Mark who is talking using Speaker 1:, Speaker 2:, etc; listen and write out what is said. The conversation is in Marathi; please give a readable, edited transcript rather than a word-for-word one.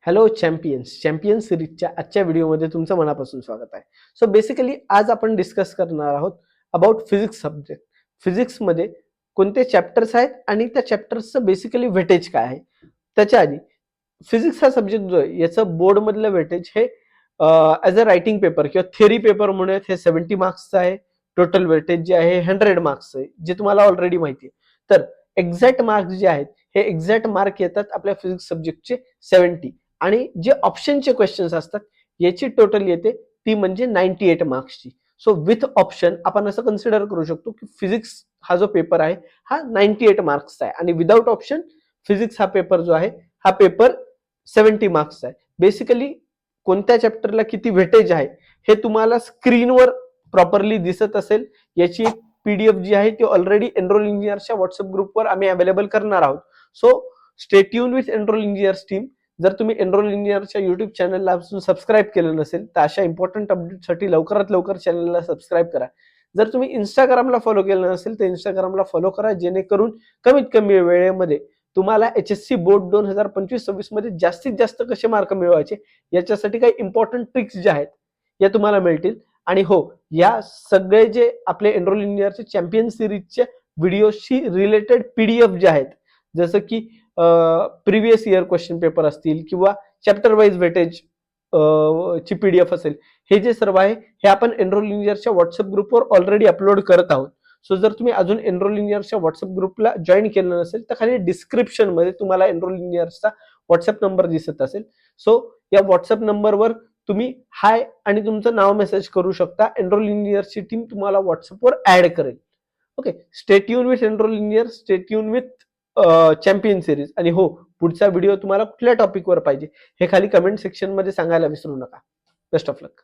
Speaker 1: हॅलो चॅम्पियन सिरीजच्या आजच्या व्हिडिओमध्ये तुमचं मनापासून स्वागत आहे. सो बेसिकली आज आपण डिस्कस करणार आहोत अबाउट फिजिक्स सब्जेक्ट. फिजिक्समध्ये कोणते चॅप्टर्स आहेत आणि त्या चॅप्टर्सचं बेसिकली वेटेज काय आहे. त्याच्या आधी फिजिक्स हा सब्जेक्ट जो आहे याचं बोर्डमधलं वेटेज हे ॲज अ रायटिंग पेपर किंवा थिअरी पेपर म्हणूयात हे 70 मार्क्सचं आहे. टोटल वेटेज जे आहे 100 मार्क्सचं आहे, जे तुम्हाला ऑलरेडी माहिती आहे. तर एक्झॅक्ट मार्क्स जे आहेत हे एक्झॅक्ट मार्क येतात आपल्या फिजिक्स सब्जेक्टचे 70 आणि जे ऑप्शनचे क्वेश्चन्स असतात याची टोटल येते ती म्हणजे 98 मार्क्सची. सो विथ ऑप्शन आपण असं कन्सिडर करू शकतो की फिजिक्स हा जो पेपर आहे हा 98 मार्क्सचा आहे आणि विदाउट ऑप्शन फिजिक्स हा पेपर जो आहे हा पेपर 70 मार्क्सचा आहे. बेसिकली कोणत्या चॅप्टरला किती वेटेज आहे हे तुम्हाला स्क्रीनवर प्रॉपरली दिसत असेल. याची एक पीडीएफ जी आहे ती ऑलरेडी एनरोल इंजिनियरच्या व्हॉट्सअप ग्रुपवर आम्ही अवेलेबल करणार आहोत. So stay tune with enrol engineers team. जर तुम्ही एनरोल इंजिनियरच्या युट्यूब चॅनलला अजून सबस्क्राईब केलं नसेल तर अशा इम्पॉर्टंट अपडेटसाठी लवकरात लवकर चॅनलला सबस्क्राईब करा. जर तुम्ही इंस्टाग्रामला फॉलो केलं नसेल तर इंस्टाग्रामला फॉलो करा, जेणेकरून कमीत कमी वेळेमध्ये तुम्हाला HSC बोर्ड 2025-26 मध्ये जास्तीत जास्त कसे मार्क मिळवायचे याच्यासाठी काही इम्पॉर्टंट ट्रिक्स ज्या आहेत या तुम्हाला मिळतील. आणि हो, या सगळे जे आपले एनरोल इंजिनियरचे चॅम्पियन सिरीजचे व्हिडिओशी रिलेटेड पीडीएफ जे आहेत, जसं की प्रिव्हियस इयर क्वेश्चन पेपर असतील किंवा चॅप्टर वाईज वेटेज ची पीडीएफ असेल, हे जे सर्व आहे हे आपण एनरोल इंजिनियरच्या व्हॉट्सअप ग्रुपवर ऑलरेडी अपलोड करत आहोत. सो जर तुम्ही अजून एनरोल इंजिनियरच्या व्हॉट्सअप ग्रुपला जॉईन केलं नसेल तर खाली डिस्क्रिप्शन मध्ये तुम्हाला एनरोल इंजिनियरचा व्हॉट्सअप नंबर दिसत असेल. सो या व्हॉट्सअप नंबरवर तुम्ही हाय आणि तुमचं नाव मेसेज करू शकता. एनरोल इंजिनियरची टीम तुम्हाला व्हॉट्सअपवर ऍड करेल. Okay, stay tune with enrol engineer, stay tune with champion series. आणि हो, पुढचा व्हिडिओ तुम्हाला कुठल्या टॉपिकवर पाहिजे हे खाली कमेंट सेक्शन मध्ये सांगायला विसरू नका. Best of luck.